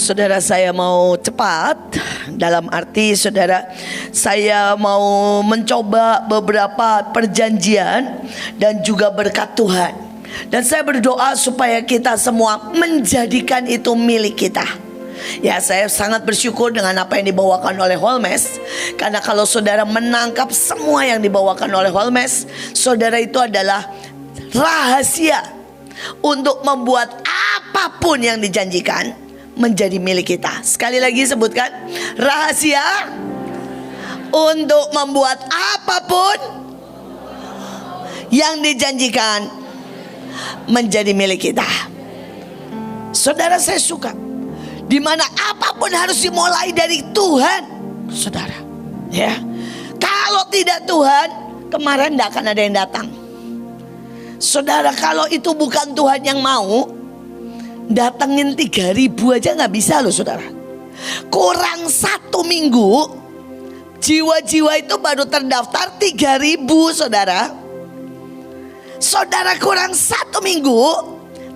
Saudara, saya mau cepat. Dalam arti saudara, saya mau mencoba beberapa perjanjian dan juga berkat Tuhan. Dan saya berdoa supaya kita semua menjadikan itu milik kita. Ya, saya sangat bersyukur dengan apa yang dibawakan oleh Holmes. Karena kalau saudara menangkap semua yang dibawakan oleh Holmes, saudara, itu adalah rahasia untuk membuat apapun yang dijanjikan menjadi milik kita. Sekali lagi sebutkan, rahasia untuk membuat apapun yang dijanjikan menjadi milik kita. Saudara, saya suka dimana apapun harus dimulai dari Tuhan, saudara. Ya, kalau tidak Tuhan, kemarin tidak akan ada yang datang. Saudara, kalau itu bukan Tuhan yang mau, datengin 3.000 aja gak bisa loh saudara. Kurang 1 minggu, jiwa-jiwa itu baru terdaftar 3.000 saudara. Saudara, kurang 1 minggu,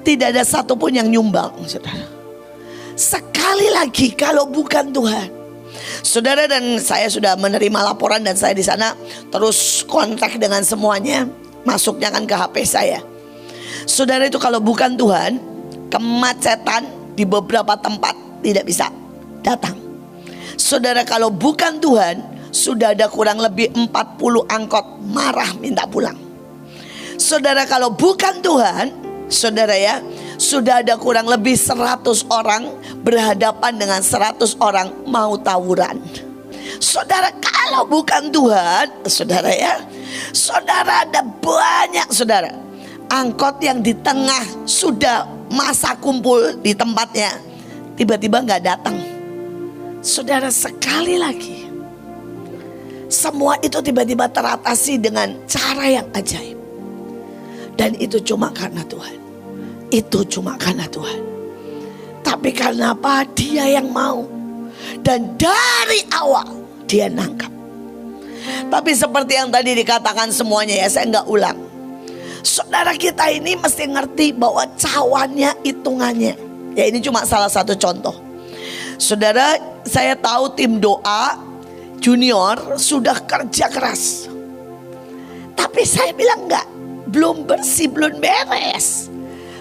tidak ada satupun yang nyumbang saudara. Sekali lagi, kalau bukan Tuhan. Saudara, dan saya sudah menerima laporan dan saya di sana terus kontak dengan semuanya. Masuknya kan ke HP saya. Saudara, itu kalau bukan Tuhan, kemacetan di beberapa tempat tidak bisa datang. Saudara, kalau bukan Tuhan, sudah ada kurang lebih 40 angkot marah minta pulang. Saudara, kalau bukan Tuhan, saudara ya, sudah ada kurang lebih 100 orang berhadapan dengan 100 orang mau tawuran. Saudara, kalau bukan Tuhan, saudara ya, saudara, ada banyak saudara angkot yang di tengah sudah masa kumpul di tempatnya, tiba-tiba gak datang. Saudara, sekali lagi, semua itu tiba-tiba teratasi dengan cara yang ajaib. Dan itu cuma karena Tuhan. Itu cuma karena Tuhan. Tapi karena apa? Dia yang mau. Dan dari awal dia nangkap. Tapi seperti yang tadi dikatakan semuanya ya, saya gak ulang. Saudara, kita ini mesti ngerti bahwa cawannya hitungannya. Ya, ini cuma salah satu contoh. Saudara, saya tahu tim doa junior sudah kerja keras. Tapi saya bilang enggak, belum bersih, belum beres.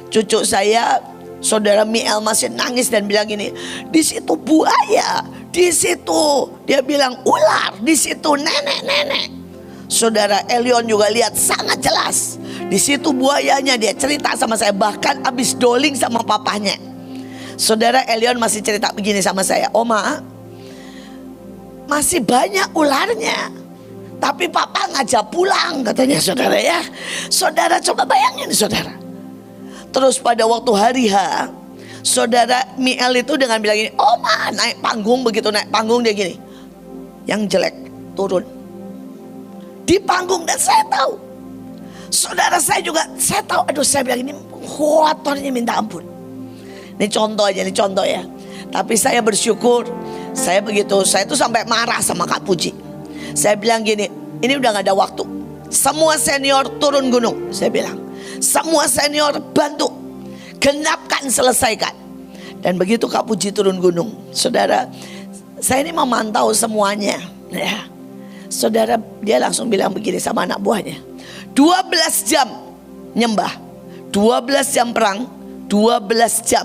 Cucu saya, saudara Miel, masih nangis dan bilang gini, di situ buaya, di situ dia bilang ular, di situ nenek-nenek. Saudara, Elion juga lihat sangat jelas. Di situ buayanya, dia cerita sama saya, bahkan habis doling sama papanya. Saudara, Elion masih cerita begini sama saya, Oma, masih banyak ularnya, tapi papa ngajak pulang katanya saudara ya. Saudara, coba bayangin saudara. Terus pada waktu hari H, saudara Miel itu dengan bilang gini, Oma naik panggung, begitu naik panggung dia gini, yang jelek turun di panggung. Dan saya tahu, saudara, saya juga saya tahu, aduh, saya bilang ini kotornya minta ampun. Ini contoh aja, ini contoh ya. Tapi saya bersyukur, saya tuh sampai marah sama Kak Puji. Saya bilang gini, ini udah gak ada waktu. Semua senior turun gunung, saya bilang. Semua senior bantu, genapkan, selesaikan. Dan begitu Kak Puji turun gunung, saudara, saya ini memantau semuanya ya. Saudara, dia langsung bilang begini sama anak buahnya, 12 jam nyembah, 12 jam perang, 12 jam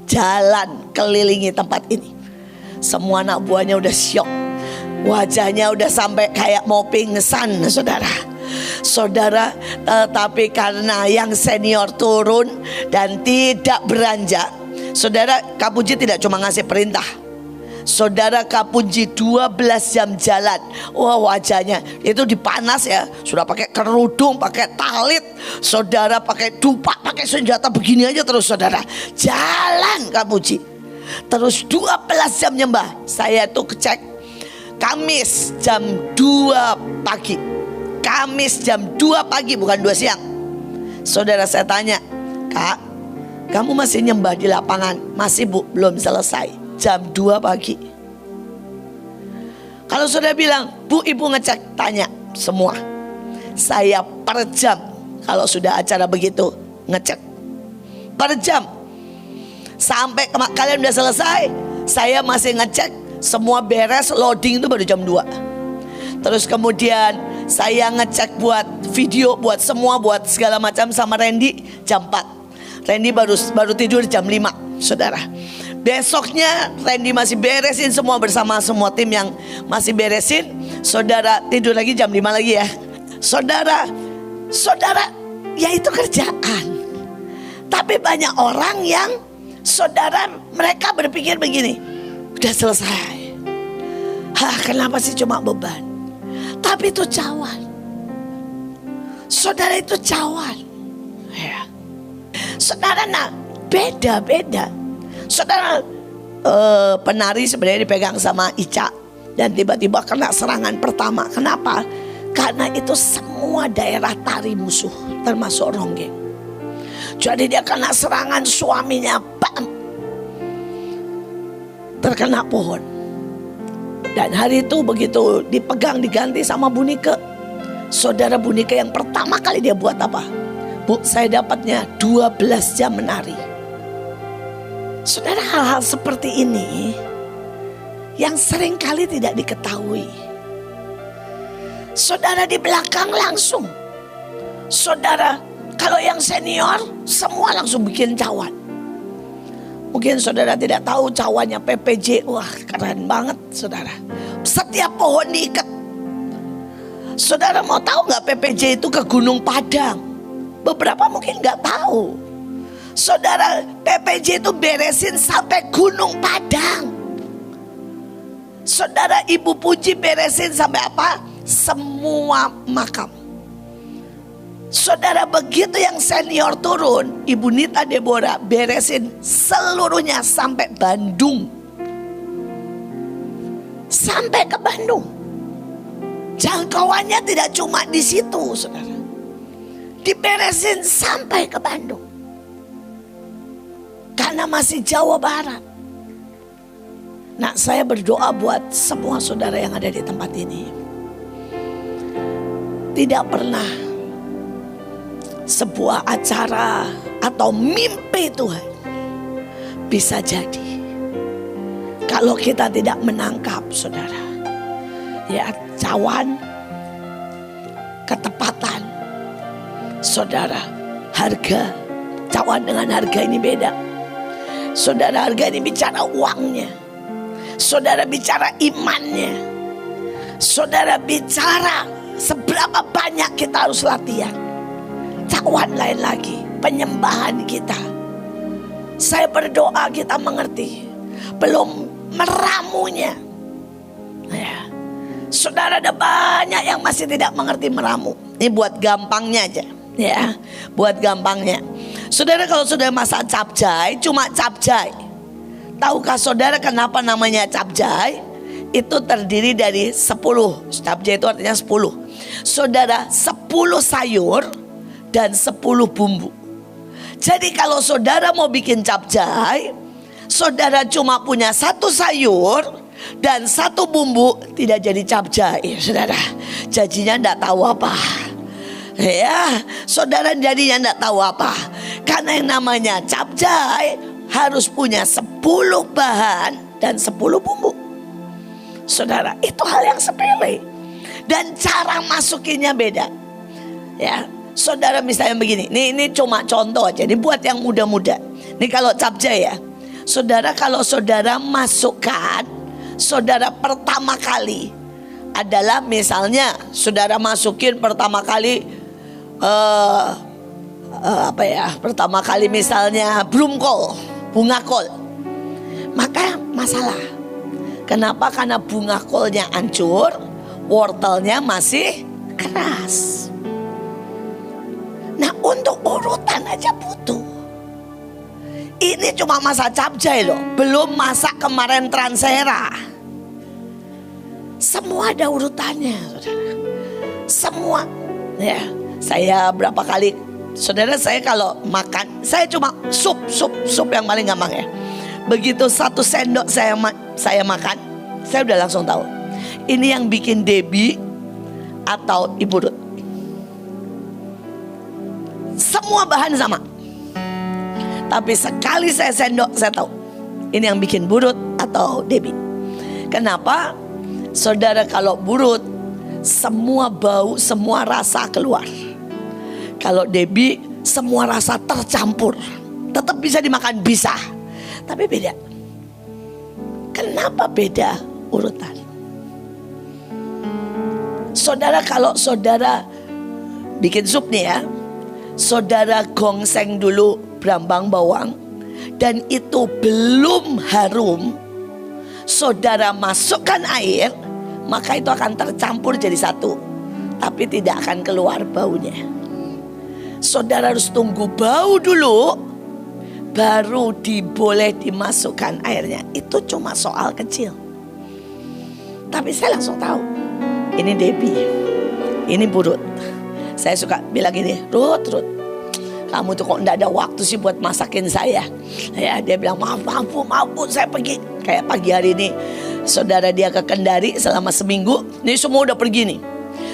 jalan kelilingi tempat ini. Semua anak buahnya udah syok, wajahnya udah sampai kayak mau pingsan saudara. Saudara, tetapi karena yang senior turun dan tidak beranjak, saudara, Kak Puji tidak cuma ngasih perintah. Saudara, Kak Puji 12 jam jalan. Wah, wajahnya itu dipanas ya, sudah pakai kerudung, pakai talit, saudara, pakai dupa, pakai senjata begini aja terus saudara. Jalan Kak Puji. Terus 12 jam nyembah. Saya tuh cek Kamis jam 2 pagi. Kamis jam 2 pagi, bukan 2 siang. Saudara, saya tanya, Kak, kamu masih nyembah di lapangan? Masih Bu, belum selesai. Jam 2 pagi. Kalau saudara bilang, Bu, ibu ngecek, tanya semua. Saya per jam kalau sudah acara begitu ngecek. Per jam. Sampai kalian udah selesai, saya masih ngecek semua beres, loading itu baru jam 2. Terus kemudian saya ngecek buat video, buat semua, buat segala macam sama Randy jam 4. Randy baru tidur jam 5, saudara. Besoknya Randy masih beresin semua bersama semua tim yang masih beresin. Saudara tidur lagi jam 5 lagi ya. Saudara, ya itu kerjaan. Tapi banyak orang yang saudara, mereka berpikir begini, udah selesai. Kenapa sih cuma beban? Tapi itu cawan. Saudara, itu cawan ya. Saudara, nah beda-beda. Saudara, penari sebenarnya dipegang sama Ica, dan tiba-tiba kena serangan pertama. Kenapa? Karena itu semua daerah tari musuh, termasuk Ronggeng. Jadi dia kena serangan, suaminya bam, terkena pohon. Dan hari itu begitu dipegang, diganti sama Bunike. Saudara, Bunike yang pertama kali dia buat apa? Bu, saya dapatnya 12 jam menari. Saudara, hal-hal seperti ini yang sering kali tidak diketahui. Saudara, di belakang langsung, saudara, kalau yang senior semua langsung bikin cawan. Mungkin saudara tidak tahu cawannya PPJ. Wah, keren banget saudara. Setiap pohon diikat. Saudara mau tahu nggak PPJ itu ke Gunung Padang? Beberapa mungkin nggak tahu. Saudara, PPJ itu beresin sampai Gunung Padang. Saudara, Ibu Puji beresin sampai apa? Semua makam. Saudara, begitu yang senior turun, Ibu Nita Deborah beresin seluruhnya sampai Bandung. Sampai ke Bandung. Jangkauannya tidak cuma di situ, saudara. Diberesin sampai ke Bandung. Karena masih Jawa Barat. Nah, saya berdoa buat semua saudara yang ada di tempat ini. Tidak pernah sebuah acara atau mimpi Tuhan bisa jadi kalau kita tidak menangkap, saudara. Ya, cawan, ketepatan, saudara, harga. Cawan dengan harga ini beda. Saudara, harga ini bicara uangnya. Saudara bicara imannya. Saudara bicara seberapa banyak kita harus latihan. Cawan lain lagi, penyembahan kita. Saya berdoa kita mengerti. Belum meramunya ya. Saudara, ada banyak yang masih tidak mengerti meramu. Ini buat gampangnya aja ya. Buat gampangnya, saudara, kalau saudara masak capcay, cuma capcay. Tahukah saudara kenapa namanya capcay? Itu terdiri dari 10. Capcay itu artinya 10. Saudara, 10 sayur dan 10 bumbu. Jadi kalau saudara mau bikin capcay, saudara cuma punya 1 sayur dan 1 bumbu, tidak jadi capcay, saudara. Jadinya enggak tahu apa. Ya, saudara, jadinya enggak tahu apa. Karena yang namanya capcay harus punya 10 bahan dan 10 bumbu. Saudara, itu hal yang sepele. Dan cara masukinnya beda. Ya, saudara, misalnya begini. Ini cuma contoh aja. Ini buat yang muda-muda. Ini kalau capcay ya. Saudara, kalau saudara masukkan, saudara pertama kali adalah misalnya saudara masukin pertama kali pertama kali misalnya brumkol, bunga kol. Maka masalah. Kenapa? Karena bunga kolnya hancur, wortelnya masih keras. Nah, untuk urutan aja butuh. Ini cuma masak capcay loh, belum masak kemarin transera. Semua ada urutannya, saudara. Semua ya. Saya berapa kali, saudara, saya kalau makan, saya cuma sup yang paling gampang ya. Begitu 1 sendok saya makan, saya udah langsung tahu ini yang bikin Debbie atau Ibu Ruth. Semua bahan sama. Tapi sekali saya sendok, saya tahu ini yang bikin Burut atau Debbie. Kenapa? Saudara, kalau Burut semua bau, semua rasa keluar. Kalau Debbie semua rasa tercampur. Tetap bisa dimakan, bisa, tapi beda. Kenapa beda urutan? Saudara, kalau saudara bikin sup nih ya, saudara gongseng dulu brambang bawang, dan itu belum harum, saudara masukkan air, maka itu akan tercampur jadi satu, tapi tidak akan keluar baunya. Saudara harus tunggu bau dulu, baru boleh dimasukkan airnya. Itu cuma soal kecil. Tapi saya langsung tahu, ini Debbie, ini Burut. Saya suka bilang gini, Ruth, kamu tuh kok enggak ada waktu sih buat masakin saya. Ya, dia bilang maaf Bu, saya pergi. Kayak pagi hari ini, saudara dia ke Kendari selama seminggu. Ini semua udah pergi nih.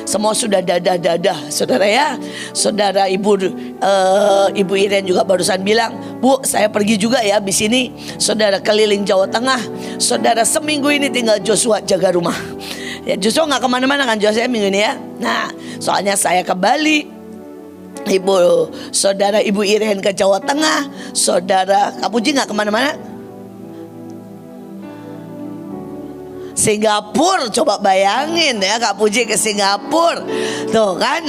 Semua sudah dadah, saudara ya. Saudara Ibu Iren juga barusan bilang, Bu, saya pergi juga ya habis ini. Saudara keliling Jawa Tengah. Saudara seminggu ini tinggal Joshua jaga rumah. Ya, Joshua gak kemana-mana kan Joshua minggu ini ya. Nah, soalnya saya ke Bali, saudara Ibu Iren ke Jawa Tengah, saudara Kak Puji gak kemana-mana. Singapura, coba bayangin ya, Kak Puji ke Singapura. Tuh kan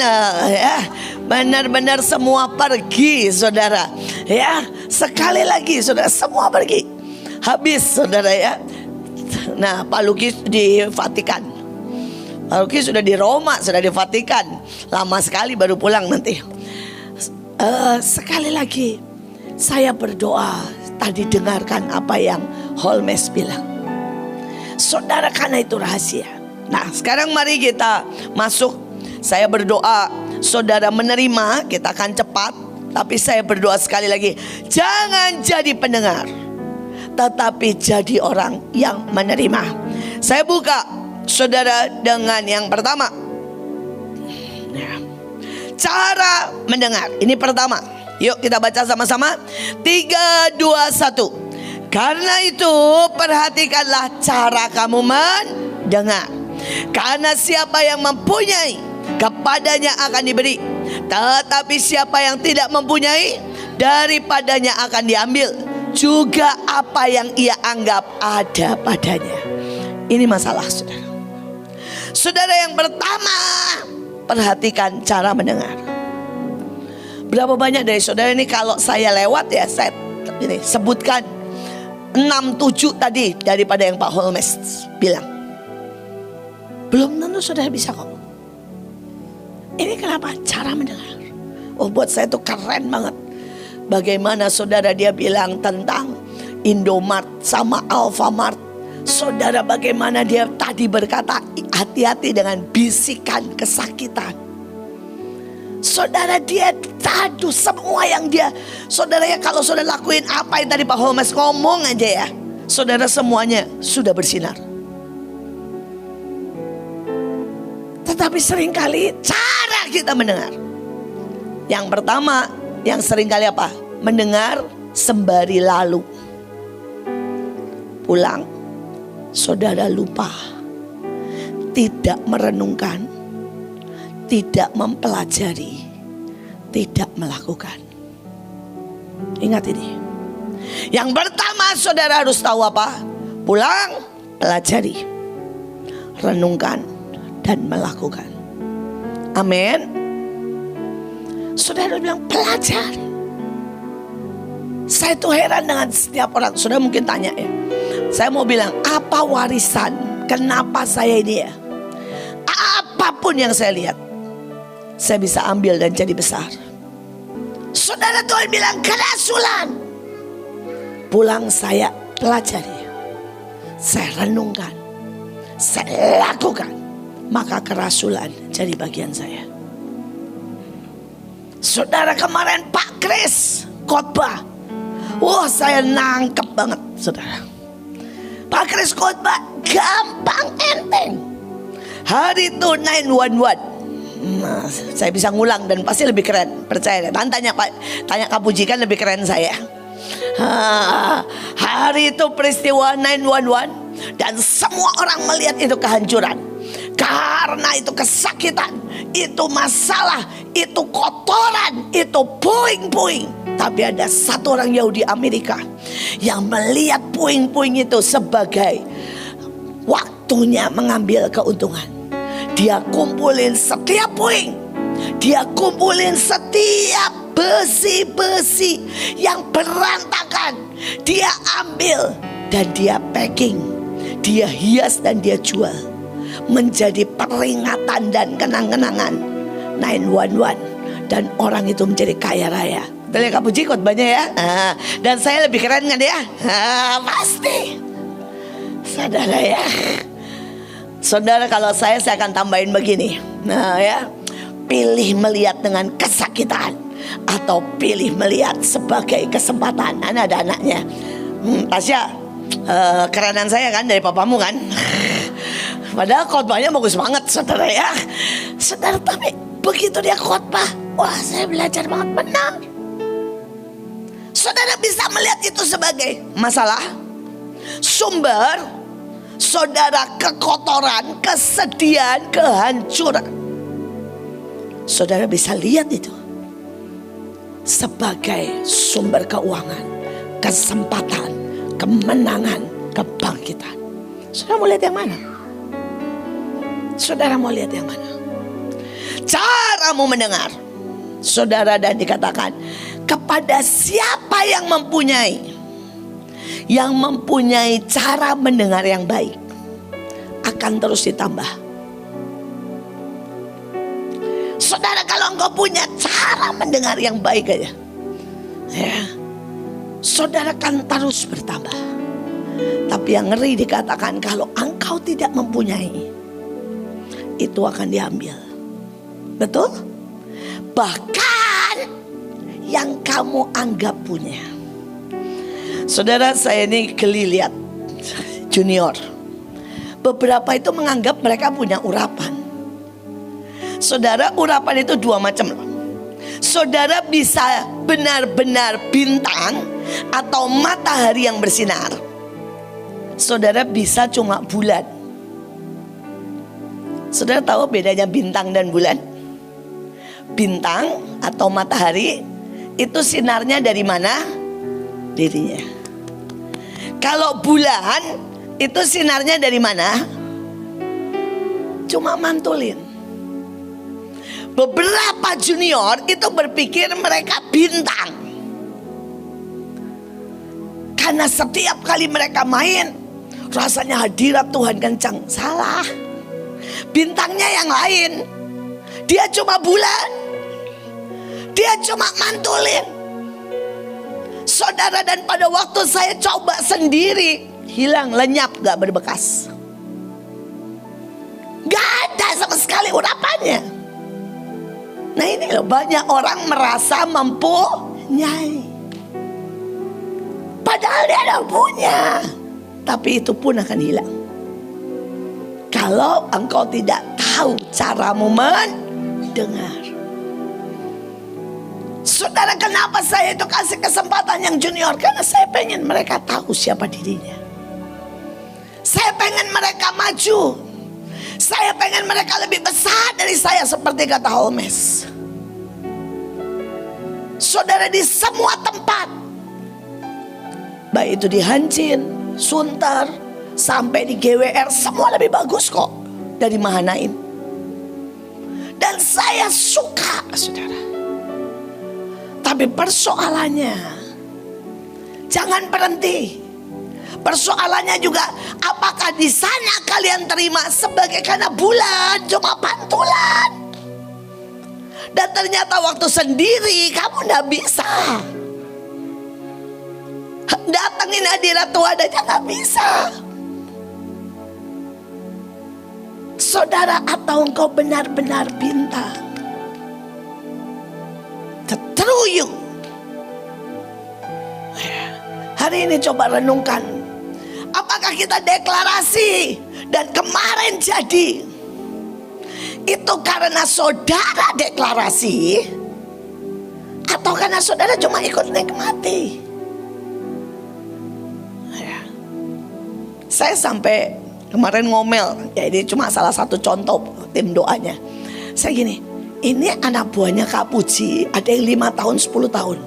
ya, benar-benar semua pergi saudara. Ya, sekali lagi saudara, semua pergi. Habis saudara ya. Nah, Pak Luki di Vatikan, Pak Luki sudah di Roma, sudah di Vatikan. Lama sekali baru pulang nanti. Sekali lagi saya berdoa, tadi dengarkan apa yang Holmes bilang. Saudara, karena itu rahasia. Nah, sekarang mari kita masuk. Saya berdoa saudara menerima, kita akan cepat. Tapi saya berdoa sekali lagi, jangan jadi pendengar, tetapi jadi orang yang menerima. Saya buka saudara dengan yang pertama, cara mendengar. Ini pertama. Yuk kita baca sama-sama. 3, 2, 1. Karena itu perhatikanlah cara kamu mendengar. Karena siapa yang mempunyai, kepadanya akan diberi. Tetapi siapa yang tidak mempunyai, daripadanya akan diambil juga apa yang ia anggap ada padanya. Ini masalah saudara. Saudara, yang pertama, perhatikan cara mendengar. Berapa banyak dari saudara ini kalau saya lewat ya, saya ini sebutkan 6-7 tadi daripada yang Pak Holmes bilang. Belum tentu saudara bisa kok. Ini kenapa? Cara mendengar. Oh, buat saya itu keren banget. Bagaimana saudara dia bilang tentang Indomart sama Alfamart. Saudara, bagaimana dia tadi berkata hati-hati dengan bisikan kesakitan. Saudara, dia tadu semua yang dia, saudara ya, kalau saudara lakuin apa yang tadi Pak Holmes ngomong aja ya, saudara, semuanya sudah bersinar. Tetapi seringkali cara kita mendengar, yang pertama, yang seringkali apa? Mendengar sembari lalu. Pulang, saudara lupa, tidak merenungkan, tidak mempelajari, tidak melakukan. Ingat ini. Yang pertama saudara harus tahu apa? Pulang, pelajari, renungkan, dan melakukan. Amin. Saudara bilang pelajari. Saya tuh heran dengan setiap orang. Saudara mungkin tanya ya, saya mau bilang apa warisan? Kenapa saya ini ya? Apapun yang saya lihat, saya bisa ambil dan jadi besar. Saudara, Tuhan bilang kerasulan. Pulang saya pelajari, saya renungkan, saya lakukan, maka kerasulan jadi bagian saya. Saudara, kemarin Pak Kris khotbah, wah saya nangkep banget saudara. Pak Kris khotbah gampang enteng. Hari itu 911. Nah, saya bisa ngulang dan pasti lebih keren, percaya. Tanya Kak Puji kan lebih keren saya. Hari itu peristiwa 911 dan semua orang melihat itu kehancuran. Karena itu kesakitan, itu masalah, itu kotoran, itu puing-puing. Tapi ada satu orang Yahudi Amerika yang melihat puing-puing itu sebagai waktunya mengambil keuntungan. Dia kumpulin setiap puing, dia kumpulin setiap besi-besi yang berantakan, dia ambil dan dia packing, dia hias dan dia jual menjadi peringatan dan kenang-kenangan 911. Dan orang itu menjadi kaya raya. Betul ya Kak Puji khotbahnya ya? Dan saya lebih keren kan ya? Pasti. Saudara ya. Saudara, kalau saya akan tambahin begini. Nah ya, pilih melihat dengan kesakitan atau pilih melihat sebagai kesempatan. Ada anaknya. Tasya, kerenan saya kan dari papamu kan? Padahal khotbahnya bagus banget saudara ya. Saudara, tapi begitu dia khotbah, wah saya belajar banget, benar. Saudara bisa melihat itu sebagai masalah, sumber, saudara, kekotoran, kesedihan, kehancuran. Saudara bisa lihat itu sebagai sumber keuangan, kesempatan, kemenangan, kebangkitan. Saudara mau lihat yang mana? Saudara mau lihat yang mana? Caramu mendengar, saudara, dan dikatakan kepada siapa yang mempunyai cara mendengar yang baik akan terus ditambah. Saudara, kalau engkau punya cara mendengar yang baik aja ya, saudara akan terus bertambah. Tapi yang ngeri dikatakan kalau engkau tidak mempunyai, itu akan diambil. Betul? Bahkan yang kamu anggap punya. Saudara, saya ini geli lihat junior. Beberapa itu menganggap mereka punya urapan. Saudara, urapan itu dua macam loh. Saudara bisa benar-benar bintang atau matahari yang bersinar. Saudara bisa cuma bulan. Saudara tahu bedanya bintang dan bulan? Bintang atau matahari itu sinarnya dari mana? Dirinya. Kalau bulan itu sinarnya dari mana? Cuma mantulin. Beberapa junior itu berpikir mereka bintang, karena setiap kali mereka main rasanya hadirat Tuhan kencang. Salah. Bintangnya yang lain. Dia cuma bulan, dia cuma mantulin. Saudara, dan pada waktu saya coba sendiri, hilang, lenyap, gak berbekas. Gak ada sama sekali urapannya. Nah ini loh, banyak orang merasa mempunyai, padahal dia ada punya. Tapi itu pun akan hilang kalau engkau tidak tahu caramu mendengar. Saudara, kenapa saya itu kasih kesempatan yang junior? Karena saya pengen mereka tahu siapa dirinya. Saya pengen mereka maju. Saya pengen mereka lebih besar dari saya, seperti kata Holmes. Saudara, di semua tempat, baik itu di Hancin, Sunter, sampai di GWR, semua lebih bagus kok dari Mahanaim. Dan saya suka, saudara. Tapi persoalannya, jangan berhenti. Persoalannya juga, apakah di sana kalian terima sebagai karena bulan cuma pantulan? Dan ternyata waktu sendiri kamu gak bisa. Datengin hadirat Tuhan aja gak bisa. Saudara, atau engkau benar-benar bintang? The true you. Hari ini coba renungkan, apakah kita deklarasi dan kemarin jadi itu karena saudara deklarasi, atau karena saudara cuma ikut nikmati? Saya sampai kemarin ngomel, ya ini cuma salah satu contoh tim doanya. Saya gini, ini anak buahnya Kak Puji, ada yang 5 tahun, 10 tahun.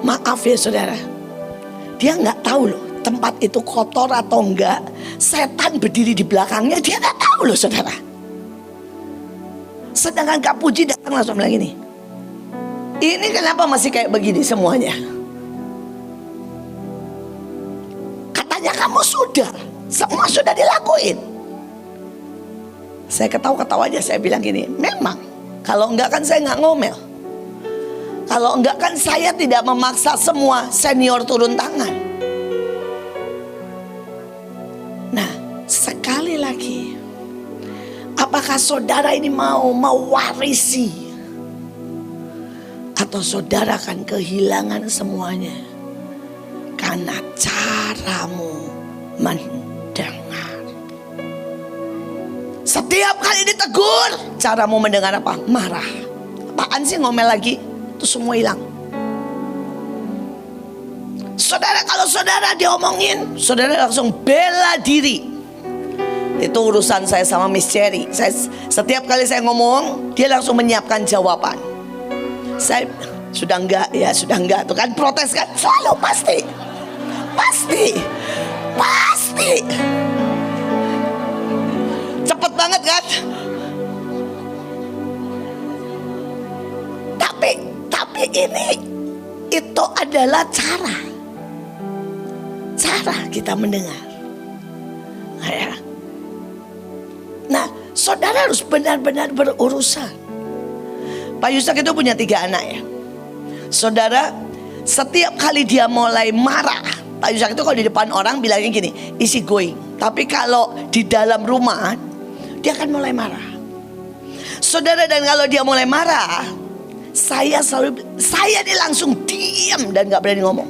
Maaf ya saudara, dia nggak tahu loh tempat itu kotor atau enggak. Setan berdiri di belakangnya, dia nggak tahu loh saudara. Sedangkan Kak Puji datang langsung bilang gini, ini kenapa masih kayak begini semuanya? Katanya kamu semua sudah dilakuin. Saya ketawa-ketawa aja, saya bilang gini, memang kalau enggak kan saya nggak ngomel. Kalau enggak kan saya tidak memaksa semua senior turun tangan. Nah, sekali lagi, apakah saudara ini mau mewarisi, atau saudara akan kehilangan semuanya karena caramu mendengar? Setiap kali ditegur, caramu mendengar apa? Marah. Apaan sih ngomel lagi? Itu semua hilang. Saudara, kalau saudara diomongin, saudara langsung bela diri. Itu urusan saya sama Miss Cherry. Setiap kali saya ngomong, dia langsung menyiapkan jawaban. Saya sudah enggak tuh kan, protes kan, selalu pasti. Cepet banget kan? Tapi itu adalah cara kita mendengar. Ya. Nah, saudara harus benar-benar berurusan. Pak Yusak itu punya 3 anak ya. Saudara, setiap kali dia mulai marah, Pak Yusak itu kalau di depan orang bilangnya gini, easy going. Tapi kalau di dalam rumah, dia akan mulai marah. Saudara, dan kalau dia mulai marah, saya ini langsung diam dan gak berani ngomong.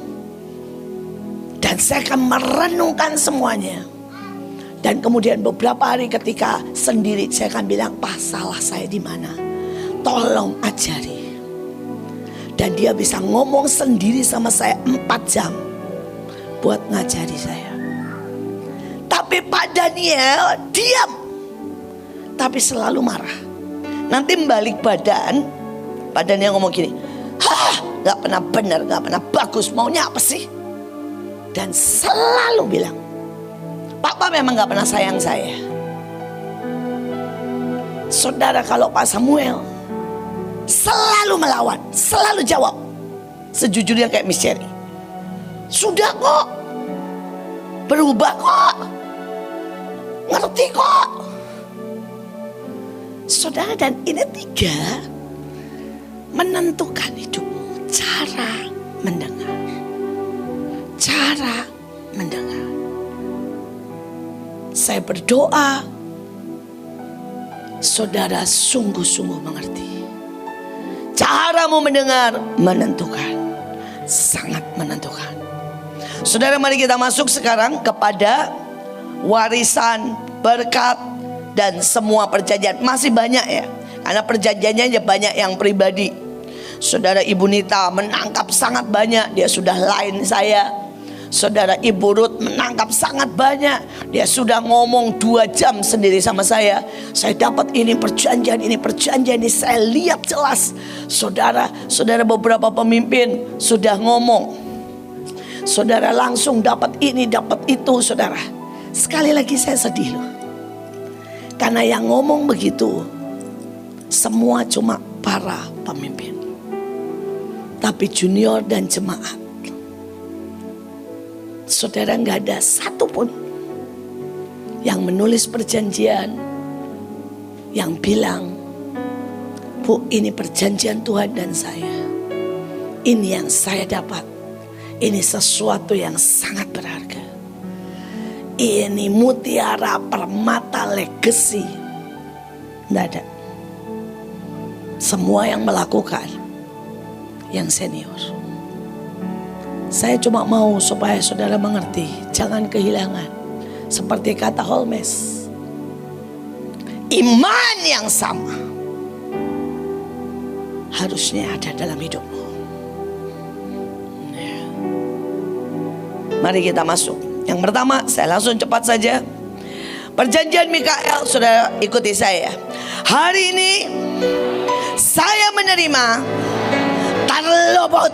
Dan saya akan merenungkan semuanya. Dan kemudian beberapa hari ketika sendiri, saya akan bilang, Pak, salah saya di mana? Tolong ajari. Dan dia bisa ngomong sendiri sama saya 4 jam buat ngajari saya. Tapi Pak Daniel diam, tapi selalu marah. Nanti balik badan, Pak Daniel ngomong gini, gak pernah benar, gak pernah bagus, maunya apa sih? Dan selalu bilang, Papa memang gak pernah sayang saya. Saudara, kalau Pak Samuel selalu melawan, selalu jawab, sejujurnya kayak Miss Cherry, sudah kok, berubah kok, ngerti kok. Saudara, dan ini 3 menentukan hidupmu. Cara mendengar. Cara mendengar. Saya berdoa saudara sungguh-sungguh mengerti. Caramu mendengar menentukan, sangat menentukan. Saudara, mari kita masuk sekarang kepada warisan, berkat, dan semua perjanjian. Masih banyak ya, karena perjanjiannya banyak yang pribadi. Saudara, Ibu Nita menangkap sangat banyak, dia sudah lain saya. Saudara, Ibu Ruth menangkap sangat banyak, dia sudah ngomong 2 jam sendiri sama saya. Saya dapat ini perjanjian, ini saya lihat jelas. Saudara, beberapa pemimpin sudah ngomong, saudara langsung dapat ini, dapat itu. Saudara, sekali lagi saya sedih loh, karena yang ngomong begitu semua cuma para pemimpin. Tapi junior dan jemaat, saudara, gak ada satupun yang menulis perjanjian yang bilang, Bu, ini perjanjian Tuhan dan saya, ini yang saya dapat, ini sesuatu yang sangat berharga, ini mutiara permata legacy. Tidak ada. Semua yang melakukan yang senior. Saya cuma mau supaya saudara mengerti, jangan kehilangan. Seperti kata Holmes, iman yang sama harusnya ada dalam hidupmu. Mari kita masuk Yang pertama, saya langsung cepat saja. Perjanjian Mikael, saudara ikuti saya. Hari ini saya menerima terluput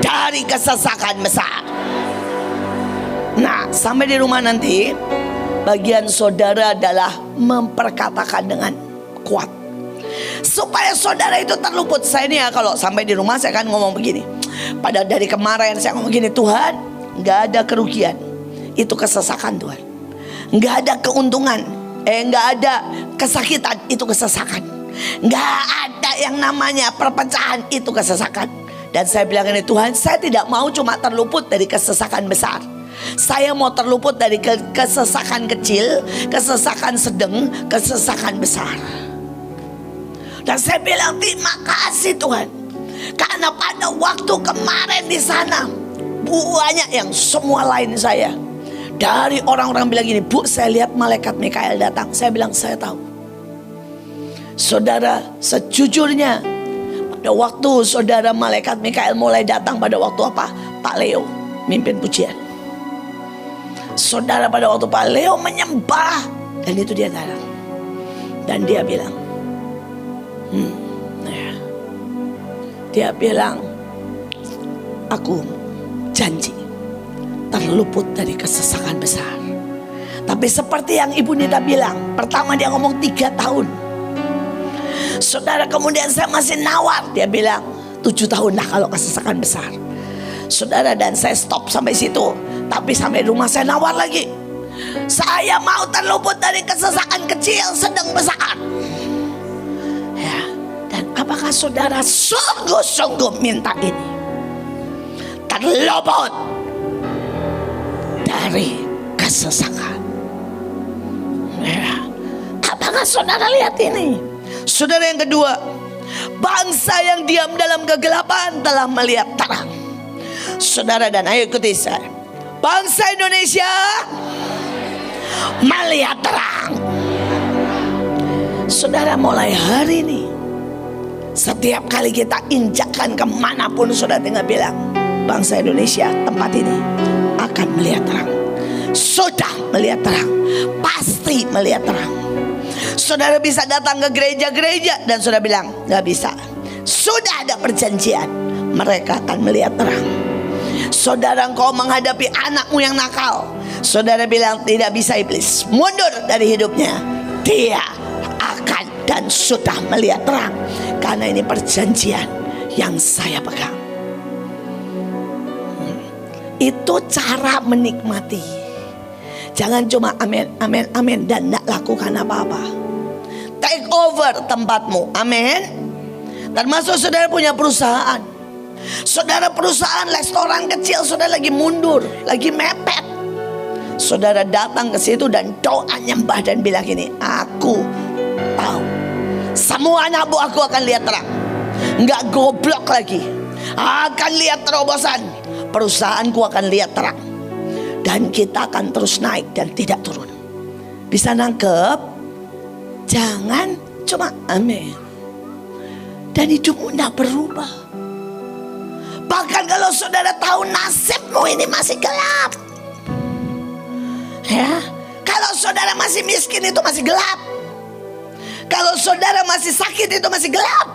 dari kesesakan besar. Nah, sampai di rumah nanti, bagian saudara adalah memperkatakan dengan kuat supaya saudara itu terluput. Saya ini ya, kalau sampai di rumah saya akan ngomong begini. Pada dari kemarin saya ngomong begini, Tuhan, gak ada kerugian, itu kesesakan Tuhan. Gak ada keuntungan, gak ada kesakitan, itu kesesakan. Gak ada yang namanya perpecahan, itu kesesakan. Dan saya bilang ini, Tuhan, saya tidak mau cuma terluput dari kesesakan besar. Saya mau terluput dari kesesakan kecil, kesesakan sedang, kesesakan besar. Dan saya bilang terima kasih Tuhan, karena pada waktu kemarin di sana banyak yang semua lain saya. Dari orang-orang bilang gini, Bu, saya lihat malaikat Mikael datang. Saya bilang saya tahu. Saudara, sejujurnya pada waktu saudara malaikat Mikael mulai datang pada waktu apa? Pak Leo mimpin pujian. Saudara, pada waktu Pak Leo menyembah, dan itu dia datang. Dan dia bilang, dia bilang, aku janji terluput dari kesesakan besar. Tapi seperti yang Ibu Nita bilang, pertama dia ngomong 3 tahun. Saudara, kemudian saya masih nawar. Dia bilang 7 tahun lah kalau kesesakan besar. Saudara, dan saya stop sampai situ. Tapi sampai rumah saya nawar lagi. Saya mau terluput dari kesesakan kecil, sedang, besar. Ya, dan apakah saudara sungguh-sungguh minta ini? Terluput dari kesesakan. Ya, apakah saudara lihat ini? Saudara, yang kedua, bangsa yang diam dalam kegelapan telah melihat terang. Saudara, dan ayo ikuti saya. Bangsa Indonesia melihat terang. Saudara, mulai hari ini, setiap kali kita injakkan kemanapun, saudara tinggal bilang, bangsa Indonesia tempat ini akan melihat terang. Sudah melihat terang, pasti melihat terang. Saudara bisa datang ke gereja-gereja dan saudara bilang gak bisa. Sudah ada perjanjian, mereka akan melihat terang. Saudara, engkau menghadapi anakmu yang nakal, saudara bilang tidak bisa, iblis mundur dari hidupnya. Dia akan dan sudah melihat terang, karena ini perjanjian yang saya pegang. Itu cara menikmati. Jangan cuma amin, amin, amin dan tidak lakukan apa-apa. Take over tempatmu, amin. Termasuk saudara punya perusahaan. Saudara, perusahaan restoran kecil, saudara lagi mundur, lagi mepet. Saudara datang ke situ dan doa nyembah dan bilang gini, aku tahu semuanya Bu, aku akan lihat terang. Enggak goblok lagi, akan lihat terobosan. Perusahaanku akan lihat terang. Dan kita akan terus naik dan tidak turun. Bisa nangkep? Jangan cuma amin dan hidupmu tidak berubah. Bahkan kalau saudara tahu nasibmu ini masih gelap, ya, kalau saudara masih miskin itu masih gelap. Kalau saudara masih sakit itu masih gelap.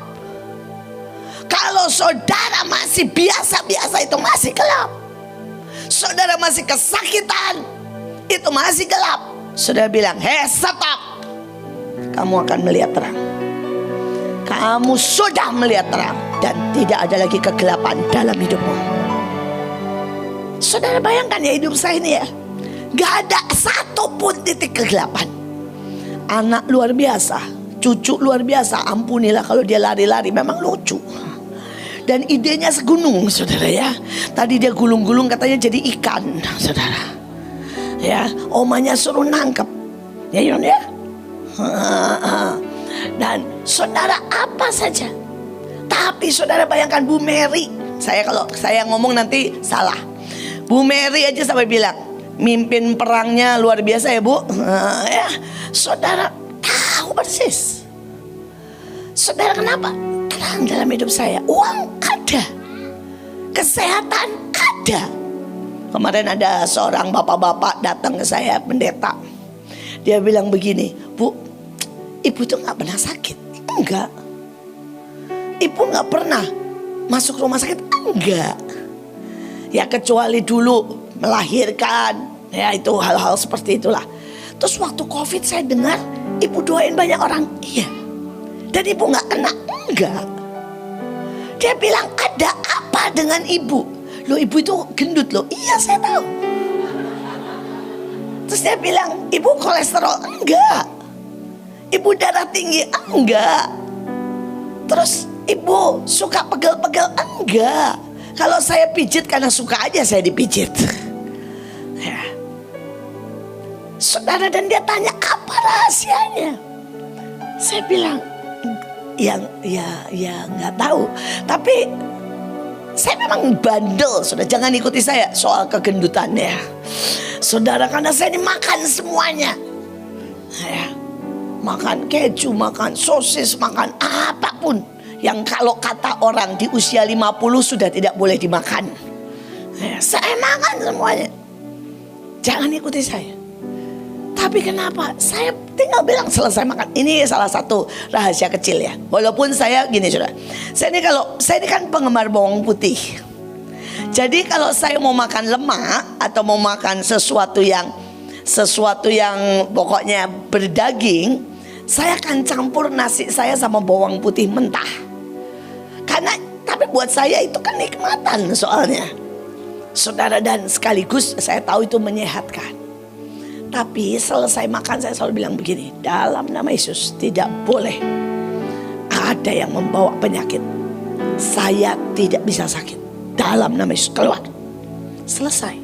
Kalau saudara masih biasa-biasa itu masih gelap. Saudara masih kesakitan itu masih gelap. Saudara bilang, hey stop, kamu akan melihat terang. Kamu sudah melihat terang dan tidak ada lagi kegelapan dalam hidupmu. Saudara bayangkan ya, hidup saya ini ya, gak ada satupun titik kegelapan. Anak luar biasa, cucu luar biasa. Ampunilah kalau dia lari-lari, memang lucu. Dan idenya segunung, saudara ya. Tadi dia gulung-gulung katanya jadi ikan, saudara. Ya, omanya suruh nangkep, ya Yon ya. Dan saudara apa saja. Tapi saudara bayangkan Bu Mary. Kalau saya ngomong nanti salah. Bu Mary aja sampai bilang, mimpin perangnya luar biasa ya Bu. Ya, saudara tahu persis. Saudara kenapa? Terang dalam hidup saya. Uang ada, kesehatan ada, Kemarin ada seorang bapak-bapak datang ke saya, pendeta. Dia bilang begini, Bu, ibu tuh gak pernah sakit. Enggak. Ibu gak pernah masuk rumah sakit. Enggak. Ya kecuali dulu melahirkan, ya itu hal-hal seperti itulah. Terus waktu COVID saya dengar ibu doain banyak orang. Iya. Dan ibu gak kena. Enggak. Dia bilang, ada apa dengan ibu? Loh, ibu itu gendut loh. Iya, saya tahu. Terus dia bilang, ibu kolesterol? Enggak. Ibu darah tinggi? Enggak. Terus ibu suka pegel-pegel? Enggak. Kalau saya pijit karena suka aja saya dipijit. Ya. Saudara, dan dia tanya apa rahasianya? Saya bilang, ya nggak tahu. Tapi saya memang bandel. Saudara, jangan ikuti saya soal kegendutannya. Saudara, karena saya dimakan semuanya. Ya. Makan keju, makan sosis, makan apapun yang kalau kata orang di usia 50 sudah tidak boleh dimakan. Ya, saya makan semuanya. Jangan ikuti saya. Tapi kenapa? Saya tinggal bilang selesai makan. Ini salah satu rahasia kecil ya. Walaupun saya gini saudara, saya ini kan penggemar bawang putih. Jadi kalau saya mau makan lemak atau mau makan sesuatu yang pokoknya berdaging, saya akan campur nasi saya sama bawang putih mentah. Tapi buat saya itu kan nikmatan soalnya, saudara, dan sekaligus saya tahu itu menyehatkan. Tapi selesai makan saya selalu bilang begini, dalam nama Yesus tidak boleh ada yang membawa penyakit. Saya tidak bisa sakit. Dalam nama Yesus, keluar. Selesai.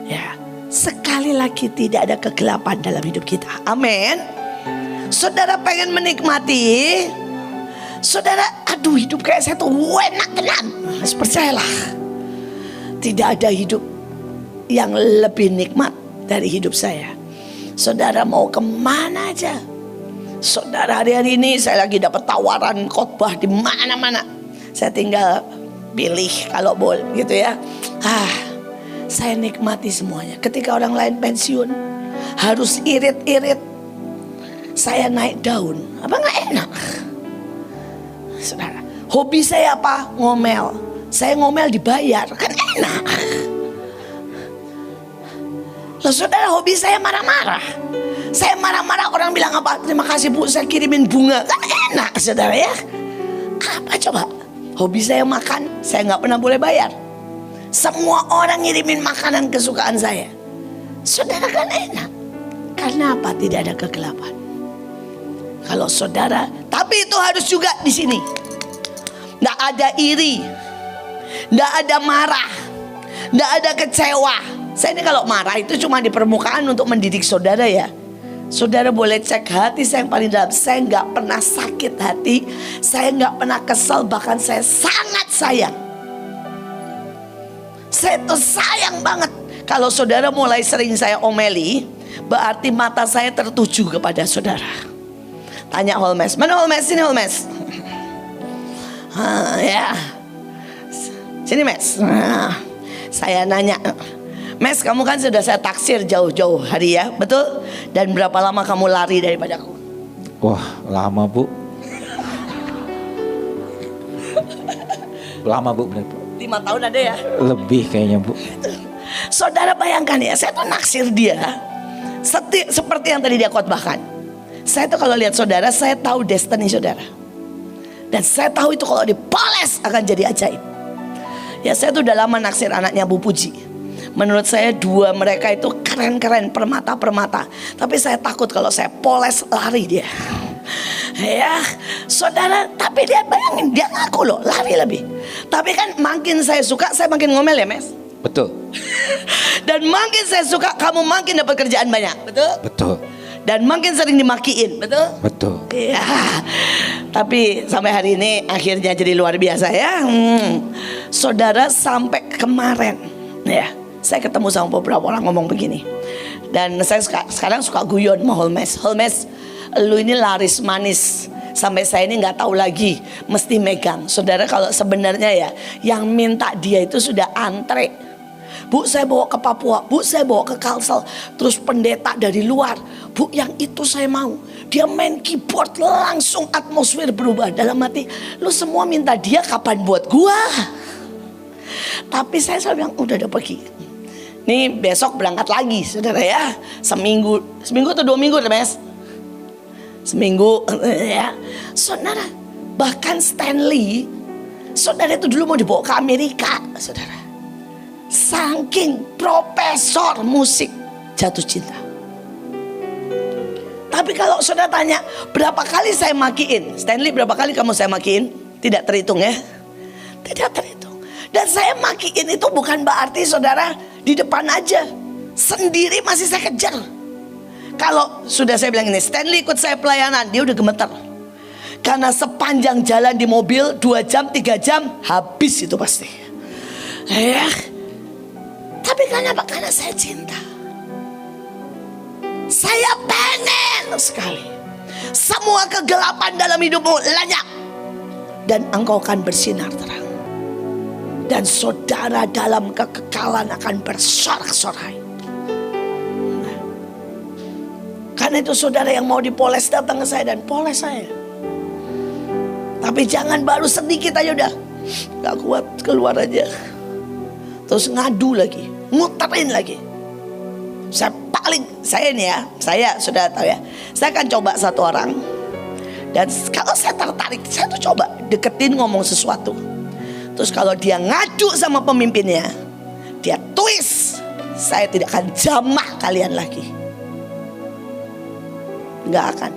Ya, sekali lagi tidak ada kegelapan dalam hidup kita. Amin. Saudara pengen menikmati, saudara, aduh hidup kayak saya tuh enak tenan. Percayalah, tidak ada hidup yang lebih nikmat dari hidup saya. Saudara mau kemana aja. Saudara, hari ini saya lagi dapat tawaran khotbah di mana-mana. Saya tinggal pilih kalau boleh gitu ya. Saya nikmati semuanya. Ketika orang lain pensiun harus irit-irit, saya naik daun. Apa nggak enak? Saudara, hobi saya apa? Ngomel. Saya ngomel dibayar, kan enak. Loh saudara, hobi saya marah-marah. Saya marah-marah, orang bilang apa? Terima kasih Bu, saya kirimin bunga. Kan enak saudara ya. Apa coba? Hobi saya makan, saya nggak pernah boleh bayar. Semua orang ngirimin makanan kesukaan saya. Saudara, kan enak. Karena apa? Tidak ada kegelapan. Kalau saudara, tapi itu harus juga di sini. Nggak ada iri, nggak ada marah, nggak ada kecewa. Saya ini kalau marah itu cuma di permukaan untuk mendidik saudara ya. Saudara boleh cek hati saya yang paling dalam. Saya nggak pernah sakit hati, saya nggak pernah kesal, bahkan saya sangat sayang. Saya tuh sayang banget. Kalau saudara mulai sering saya omeli, berarti mata saya tertuju kepada saudara. Tanya Holmes, mana Holmes? Sini Holmes. Ya, sini Mes. Saya nanya, Mes, kamu kan sudah saya taksir jauh-jauh hari ya, betul? Dan berapa lama kamu lari daripadaku? Wah, lama Bu. Lama Bu, benar Bu. 5 tahun ada ya? Lebih kayaknya Bu. Saudara bayangkan ya, saya tuh naksir dia seperti yang tadi dia khotbahkan. Saya tuh kalau lihat saudara, saya tahu destiny saudara. Dan saya tahu itu kalau dipoles akan jadi ajaib. Ya, saya tuh udah lama naksir anaknya Bu Puji. Menurut saya dua mereka itu keren-keren, permata-permata. Tapi saya takut kalau saya poles lari dia. Ya, saudara, tapi dia bayangin, dia ngaku loh lari lebih. Tapi kan makin saya suka, saya makin ngomel ya Mes. Betul. Dan makin saya suka, kamu makin dapat kerjaan banyak. Betul? Betul. Dan makin sering dimakiin. Betul? Betul. Iya. Tapi sampai hari ini akhirnya jadi luar biasa ya. Saudara, sampai kemarin ya, saya ketemu sama beberapa orang ngomong begini. Dan saya sekarang suka guyon sama Holmes. Holmes, lu ini laris manis Sampai saya ini nggak tahu lagi mesti megang. Saudara, kalau sebenarnya ya yang minta dia itu sudah antre. Bu, saya bawa ke Papua, bu, saya bawa ke Kalsel. Terus pendeta dari luar, bu, yang itu saya mau. Dia main keyboard, langsung atmosfer berubah. Dalam hati, lu semua minta dia, kapan buat gua? Tapi saya selalu bilang, udah pergi. Nih besok berangkat lagi, saudara ya. Seminggu atau 2 minggu, Mas? Seminggu ya. Saudara, bahkan Stanley, saudara itu dulu mau dibawa ke Amerika, saudara. Saking profesor musik jatuh cinta. Tapi kalau saudara tanya, berapa kali saya makiin? Stanley, berapa kali kamu saya makiin? Tidak terhitung ya. Tidak terhitung. Dan saya makiin itu bukan berarti saudara di depan aja. Sendiri masih saya kejar. Kalau sudah saya bilang ini, Stanley ikut saya pelayanan, dia udah gemetar. Karena sepanjang jalan di mobil 2 jam, 3 jam habis itu pasti. Ya. Tapi kenapa? Karena saya cinta. Saya pengen sekali semua kegelapan dalam hidupmu lenyap, dan engkau akan bersinar terang. Dan saudara dalam kekekalan akan bersorak-sorai. Nah, karena itu saudara yang mau dipoles datang ke saya dan poles saya. Tapi jangan baru sedikit aja udah gak kuat, keluar aja. Terus ngadu lagi, muterin lagi. Saya ini ya, saya sudah tahu ya, saya akan coba satu orang. Dan kalau saya tertarik, saya tuh coba deketin, ngomong sesuatu. Terus kalau dia ngadu sama pemimpinnya, dia twist, saya tidak akan jamah kalian lagi. Nggak akan.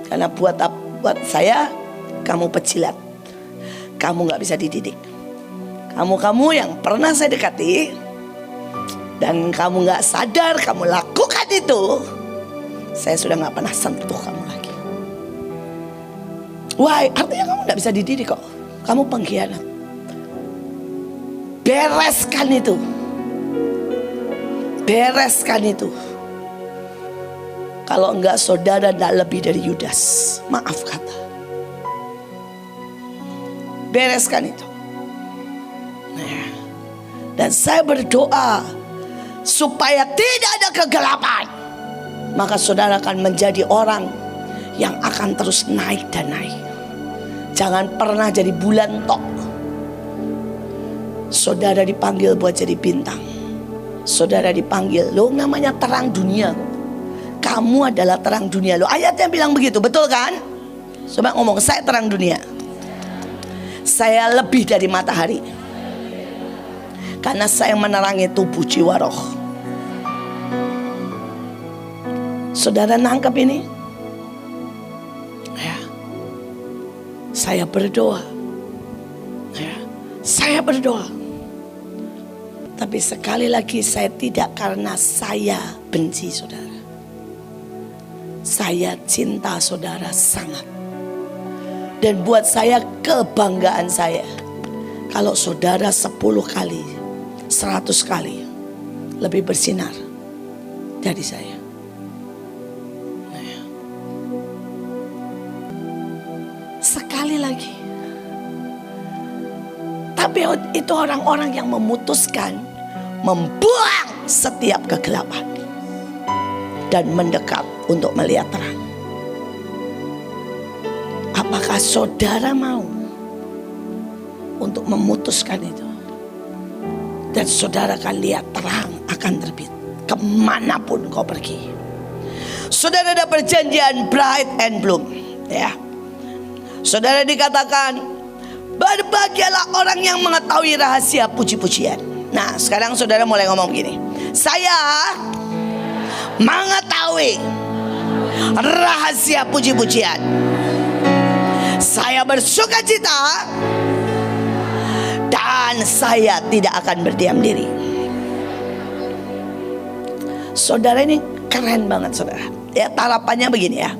Karena buat saya, kamu pecilat, kamu nggak bisa dididik. Kamu yang pernah saya dekati dan kamu nggak sadar kamu lakukan itu, saya sudah nggak pernah sentuh kamu lagi. Why? Artinya kamu nggak bisa dididik kok. Kamu pengkhianat. Bereskan itu. Bereskan itu. Kalau enggak, saudara tidak lebih dari Yudas. Maaf kata. Bereskan itu. Nah, dan saya berdoa supaya tidak ada kegelapan. Maka saudara akan menjadi orang yang akan terus naik dan naik. Jangan pernah jadi bulan tok. Saudara dipanggil buat jadi bintang. Saudara dipanggil, lo namanya terang dunia. Kamu adalah terang dunia lo. Ayatnya bilang begitu, betul kan? Coba ngomong, saya terang dunia. Saya lebih dari matahari. Karena saya menerangi tubuh, jiwa, roh. Saudara nangkep ini? Ya. Saya berdoa. Ya. Saya berdoa. Tapi sekali lagi saya tidak karena saya benci saudara. Saya cinta saudara sangat. Dan buat saya kebanggaan saya, kalau saudara 10 kali, 100 kali lebih bersinar dari saya. Sekali lagi. Tapi itu orang-orang yang memutuskan membuang setiap kegelapan dan mendekat untuk melihat terang. Apakah saudara mau untuk memutuskan itu? Dan saudara akan lihat terang akan terbit kemanapun kau pergi. Saudara ada perjanjian bright and bloom, ya. Saudara dikatakan, berbahagialah orang yang mengetahui rahasia puji-pujian. Nah sekarang saudara mulai ngomong gini, saya mengetahui rahasia puji-pujian. Saya bersuka cita dan saya tidak akan berdiam diri. Saudara ini keren banget saudara. Ya tarapannya begini ya.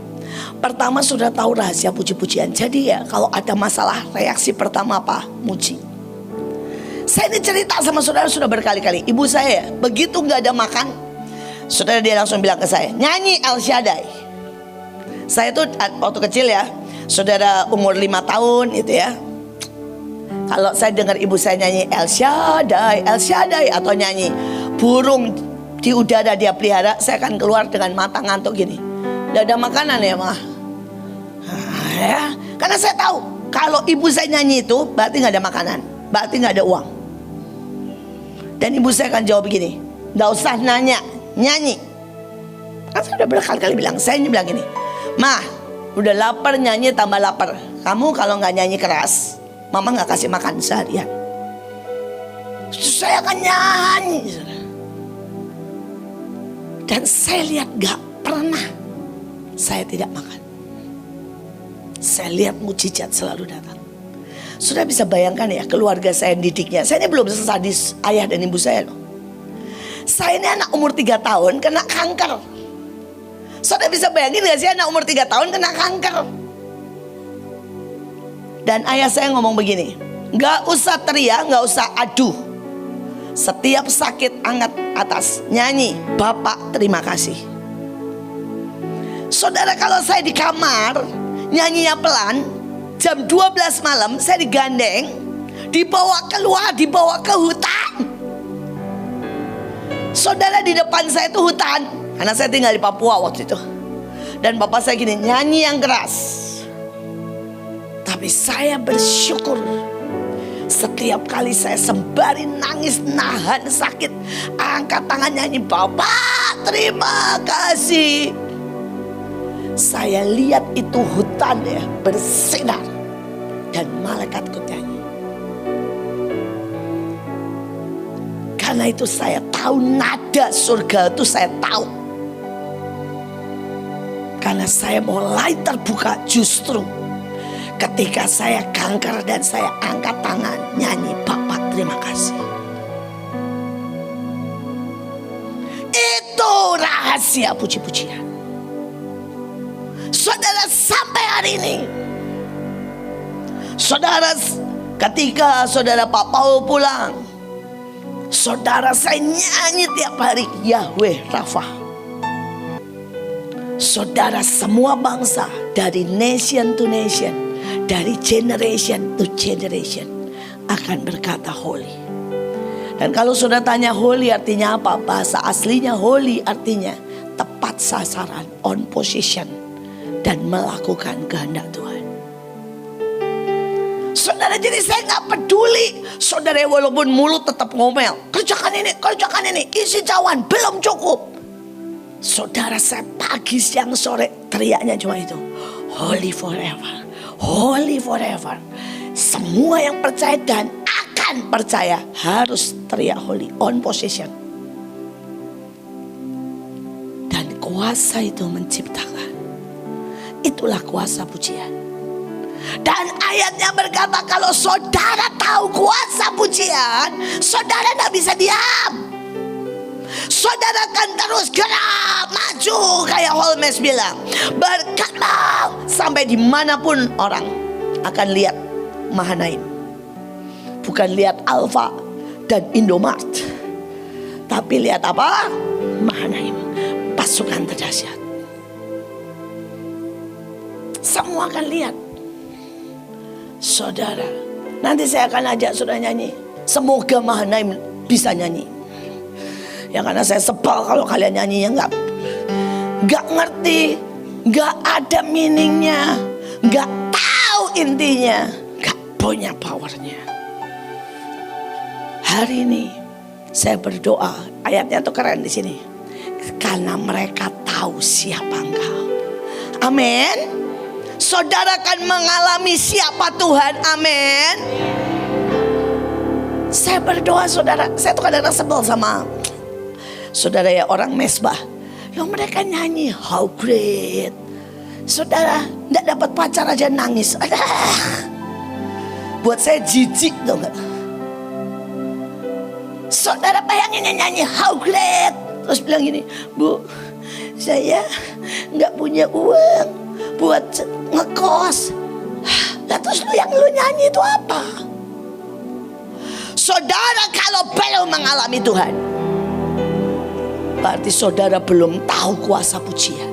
Pertama sudah tahu rahasia puji-pujian. Jadi ya kalau ada masalah, reaksi pertama apa? Muji. Saya ini cerita sama saudara sudah berkali-kali. Ibu saya begitu gak ada makan, saudara dia langsung bilang ke saya, nyanyi El Shaddai. Saya tuh waktu kecil ya, saudara umur 5 tahun itu ya, kalau saya dengar ibu saya nyanyi El Shaddai, El Shaddai, atau nyanyi burung di udara dia pelihara, saya akan keluar dengan mata ngantuk gini. Gak ada makanan ya mah, ya. Karena saya tahu kalau ibu saya nyanyi itu berarti gak ada makanan, berarti gak ada uang. Dan ibu saya akan jawab begini, gak usah nanya, nyanyi. Kan saya udah berkali-kali bilang, saya ini bilang gini, Mah, udah lapar nyanyi tambah lapar. Kamu kalau gak nyanyi keras, Mama gak kasih makan seharian. Saya akan nyanyi. Dan saya lihat gak pernah saya tidak makan. Saya lihat mujizat selalu datang. Sudah bisa bayangkan ya, keluarga saya didiknya. Saya ini belum sesadis ayah dan ibu saya loh. Saya ini anak umur 3 tahun kena kanker. Sudah bisa bayangin gak sih anak umur 3 tahun kena kanker? Dan ayah saya ngomong begini, gak usah teriak, gak usah aduh. Setiap sakit angkat atas, nyanyi Bapak terima kasih. Saudara, kalau saya di kamar nyanyinya pelan, jam 12 malam saya digandeng, dibawa keluar, dibawa ke hutan. Saudara, di depan saya itu hutan, karena saya tinggal di Papua waktu itu. Dan bapak saya gini, nyanyi yang keras. Tapi saya bersyukur, setiap kali saya sembari nangis, nahan sakit, angkat tangan nyanyi Bapak terima kasih. Saya lihat itu hutan ya bersinar, dan malaikat ikut nyanyi. Karena itu saya tahu nada surga itu saya tahu. Karena saya mulai terbuka justru ketika saya kanker dan saya angkat tangan nyanyi Bapak terima kasih. Itu rahasia puji-pujian. Saudara, sampai hari ini, saudara, ketika saudara Pak Paul pulang, saudara saya nyanyi tiap hari Yahweh Rafa. Saudara, semua bangsa dari nation to nation, dari generation to generation akan berkata holy. Dan kalau saudara tanya holy artinya apa, bahasa aslinya holy artinya tepat sasaran, on position, dan melakukan kehendak Tuhan. Saudara, jadi saya gak peduli. Saudara, walaupun mulut tetap ngomel, kerjakan ini, isi cawan, belum cukup. Saudara, saya pagi, siang, sore teriaknya cuma itu, holy forever, holy forever. Semua yang percaya dan akan percaya harus teriak holy, on position. Dan kuasa itu menciptakan. Itulah kuasa pujian. Dan ayatnya berkata, kalau saudara tahu kuasa pujian, saudara tidak bisa diam. Saudara akan terus gerak maju, kayak Holmes bilang, berkembang sampai dimanapun orang akan lihat Mahanaim. Bukan lihat Alfa dan Indomart, tapi lihat apa? Mahanaim, pasukan terdahsyat. Semua akan lihat. Saudara, nanti saya akan ajak saudara nyanyi. Semoga Mahanaim bisa nyanyi. Ya, karena saya sebel kalau kalian nyanyinya nggak ngerti, nggak ada meaningnya, nggak tahu intinya, nggak punya powernya. Hari ini saya berdoa, ayatnya tuh keren di sini. Karena mereka tahu siapa Engkau. Amin. Saudara akan mengalami siapa Tuhan. Amin. Saya berdoa, saudara. Saya tuh kadang-kadang sebel sama saudara ya, orang mesbah. Yang mereka nyanyi how great. Saudara, gak dapat pacar aja nangis. Buat saya jijik dong. Saudara bayangin nyanyi how great, terus bilang gini, Bu, saya gak punya uang buat ngekos. Lah terus yang lu nyanyi itu apa? Saudara, kalau belum mengalami Tuhan, berarti saudara belum tahu kuasa pujian.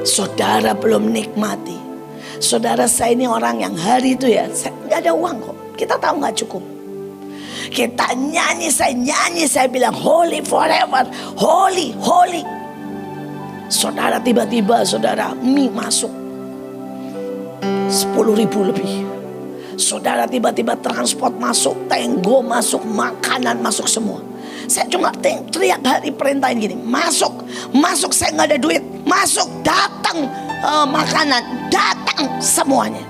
Saudara belum nikmati. Saudara, saya ini orang yang hari itu ya, nggak ada uang kok. Kita tahu nggak cukup. Kita nyanyi, saya bilang holy forever, holy, holy. Saudara, tiba-tiba saudara, mie masuk 10.000 lebih. Saudara, tiba-tiba transport masuk, tenggo masuk, makanan masuk semua. Saya cuma teriak hari perintahin gini, masuk, masuk, saya nggak ada duit, masuk, datang makanan, datang semuanya.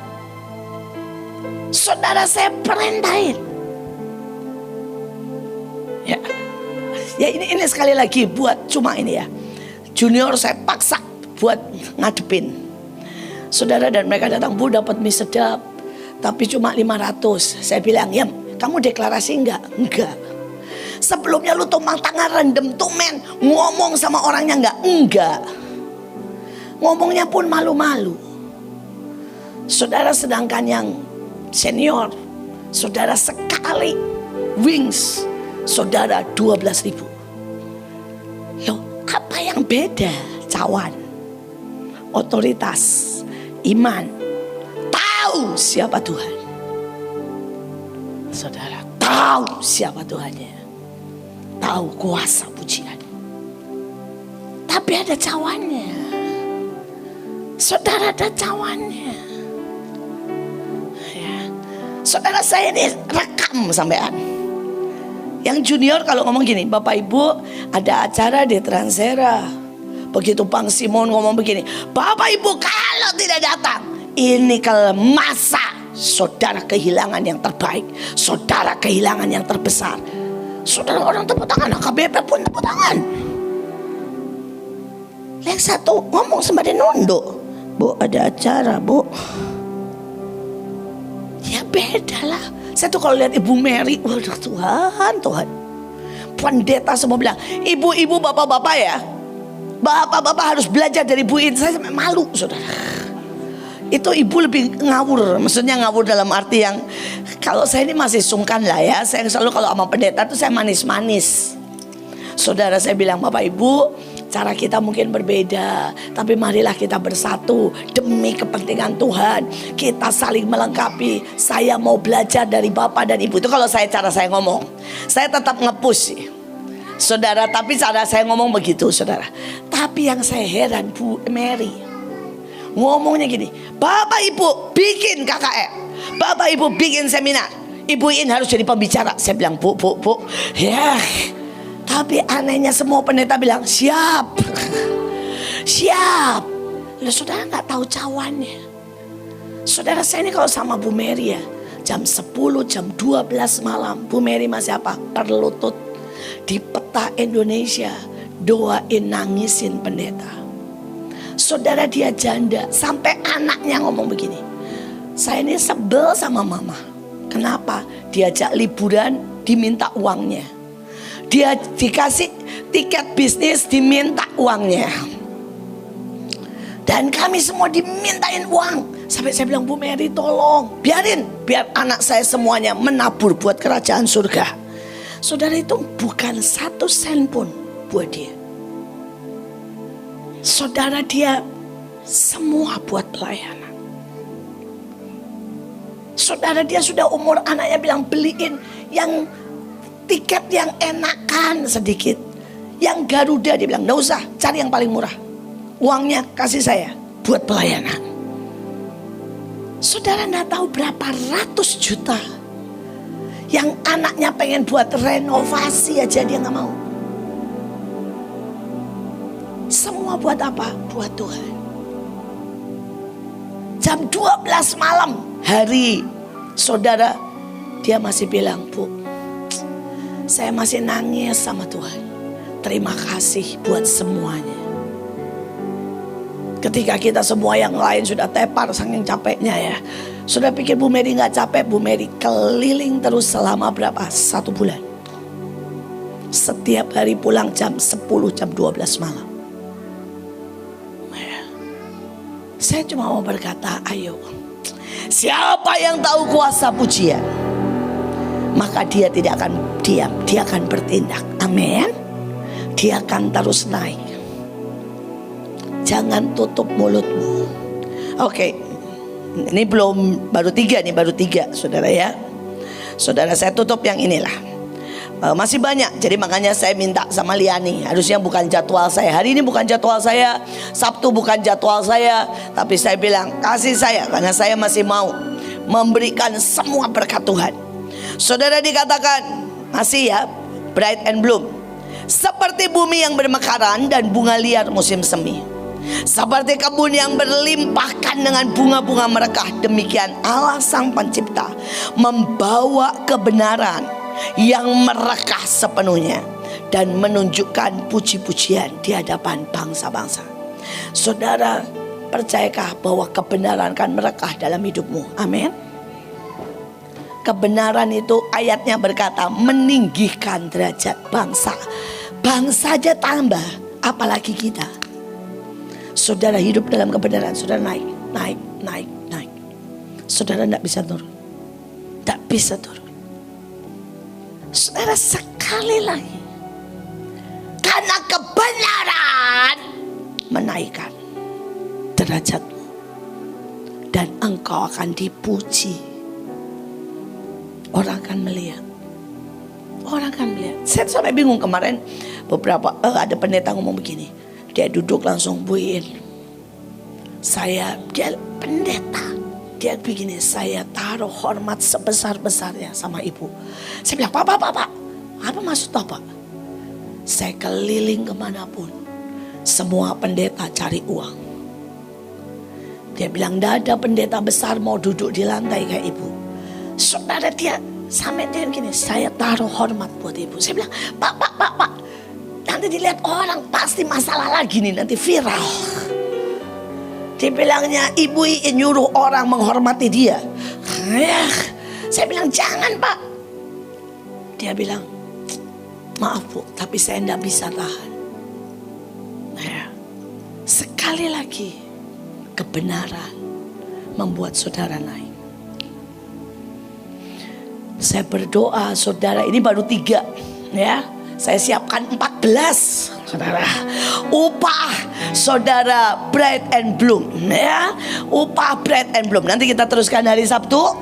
Saudara, saya perintahin. Ya ini sekali lagi buat cuma ini ya. Junior saya paksa buat ngadepin. Saudara, dan mereka datang, Bu dapat mie sedap, tapi cuma 500. Saya bilang, ya kamu deklarasi enggak? Enggak. Sebelumnya lu tumpang tangan rendem tuh men, ngomong sama orangnya enggak. Ngomongnya pun malu-malu. Saudara, sedangkan yang senior, saudara sekali wings, saudara 12.000. Loh, apa yang beda? Cawan, otoritas, iman, tahu siapa Tuhan. Saudara, tahu siapa Tuhannya, tahu kuasa pujian. Tapi ada cawannya. Saudara, ada cawannya. Ya. Saudara, saya ini rekam sampean. Yang junior kalau ngomong gini, Bapak Ibu ada acara di Transera. Begitu Bang Simon ngomong begini, Bapak Ibu kalau tidak datang, ini kalau masa saudara kehilangan yang terbaik, saudara kehilangan yang terbesar. Saudara, orang tepuk tangan, AKBP pun tepuk tangan. Yang satu ngomong sembari nunduk, Bu ada acara Bu. Ya beda lah. Saya tuh kalau lihat Ibu Mary, waduh Tuhan. Pendeta semua bilang, ibu-ibu, bapak-bapak ya, bapak-bapak harus belajar dari Bu In. Saya sampai malu, saudara. Itu ibu lebih ngawur, maksudnya ngawur dalam arti yang, kalau saya ini masih sungkan lah ya. Saya selalu kalau sama pendeta tuh saya manis-manis. Saudara, saya bilang, Bapak Ibu, cara kita mungkin berbeda, tapi marilah kita bersatu demi kepentingan Tuhan. Kita saling melengkapi. Saya mau belajar dari Bapak dan Ibu. Itu kalau cara saya ngomong. Saya tetap nge-push sih, saudara, tapi cara saya ngomong begitu, saudara. Tapi yang saya heran, Bu Mary ngomongnya gini, Bapak Ibu bikin KKR, Bapak Ibu bikin seminar, Ibu In harus jadi pembicara. Saya bilang, Bu, ya. Tapi anehnya semua pendeta bilang siap. Siap. Loh, saudara nggak tahu cawannya. Saudara, saya ini kalau sama Bu Mary ya, jam 10, jam 12 malam, Bu Mary masih apa? Berlutut di peta Indonesia, doain, nangisin pendeta. Saudara, dia janda, sampai anaknya ngomong begini, saya ini sebel sama mama. Kenapa? Diajak liburan, diminta uangnya. Dia dikasih tiket bisnis, diminta uangnya. Dan kami semua dimintain uang. Sampai saya bilang, Bu Mary tolong, biar anak saya semuanya menabur buat kerajaan surga. Saudara, itu bukan 1 sen pun buat dia. Saudara, dia semua buat pelayanan. Saudara, dia sudah umur, anaknya bilang beliin yang tiket yang enakan sedikit. Yang Garuda dia bilang, nggak usah, cari yang paling murah. Uangnya kasih saya buat pelayanan. Saudara, nggak tahu berapa ratus juta yang anaknya pengen buat renovasi aja dia nggak mau. Semua buat apa? Buat Tuhan. Jam 12 malam hari, saudara, dia masih bilang, Bu, saya masih nangis sama Tuhan. Terima kasih buat semuanya. Ketika kita semua yang lain sudah tepar saking capeknya ya. Sudah pikir Bu Mary gak capek? Bu Mary keliling terus selama berapa? 1 bulan. Setiap hari pulang jam 10, jam 12 malam. Saya cuma mau berkata, ayo, siapa yang tahu kuasa pujian, maka dia tidak akan diam, dia akan bertindak. Amin. Dia akan terus naik. jangan tutup mulutmu. Oke, ini belum, baru 3 nih, baru 3 saudara ya. Saudara, saya tutup yang inilah. Masih banyak, jadi makanya saya minta sama Liani. Harusnya bukan jadwal saya, hari ini bukan jadwal saya, Sabtu bukan jadwal saya, tapi saya bilang kasih saya, karena saya masih mau memberikan semua berkat Tuhan. Saudara, dikatakan masih ya, bright and bloom, seperti bumi yang bermekaran dan bunga liar musim semi, seperti kebun yang berlimpahkan dengan bunga-bunga merekah, demikian Allah Sang Pencipta membawa kebenaran yang merekah sepenuhnya dan menunjukkan puji-pujian di hadapan bangsa-bangsa. Saudara, percayakah bahwa kebenaran akan merekah dalam hidupmu? Amin. Kebenaran itu ayatnya berkata meninggikan derajat bangsa. Bangsa aja tambah, apalagi kita. Saudara hidup dalam kebenaran, saudara naik. Saudara tidak bisa turun. Tak bisa turun. Saudara, sekali lagi, karena kebenaran menaikkan derajatmu dan engkau akan dipuji. Orang akan melihat. Saya sampai bingung kemarin, beberapa ada pendeta ngomong begini. Dia duduk langsung, Bu In, dia pendeta, dia begini, saya taruh hormat sebesar-besarnya sama ibu. Saya bilang, Pak, apa maksud Bapak? Saya keliling kemanapun, semua pendeta cari uang. Dia bilang, tidak ada pendeta besar mau duduk di lantai kayak ibu. Saudara, dia sampai dia begini, saya taruh hormat buat ibu. Saya bilang, Pak, nanti dilihat orang, pasti masalah lagi nih, nanti viral. Dibilangnya ibu nyuruh orang menghormati dia. Saya bilang, jangan Pak. Dia bilang, maaf Bu, tapi saya tidak bisa tahan. Sekali lagi, kebenaran membuat saudara naik. Saya berdoa saudara, ini baru 3 ya. Saya siapkan 14 saudara. Upah saudara bright and bloom ya. Upah bright and bloom. Nanti kita teruskan hari Sabtu.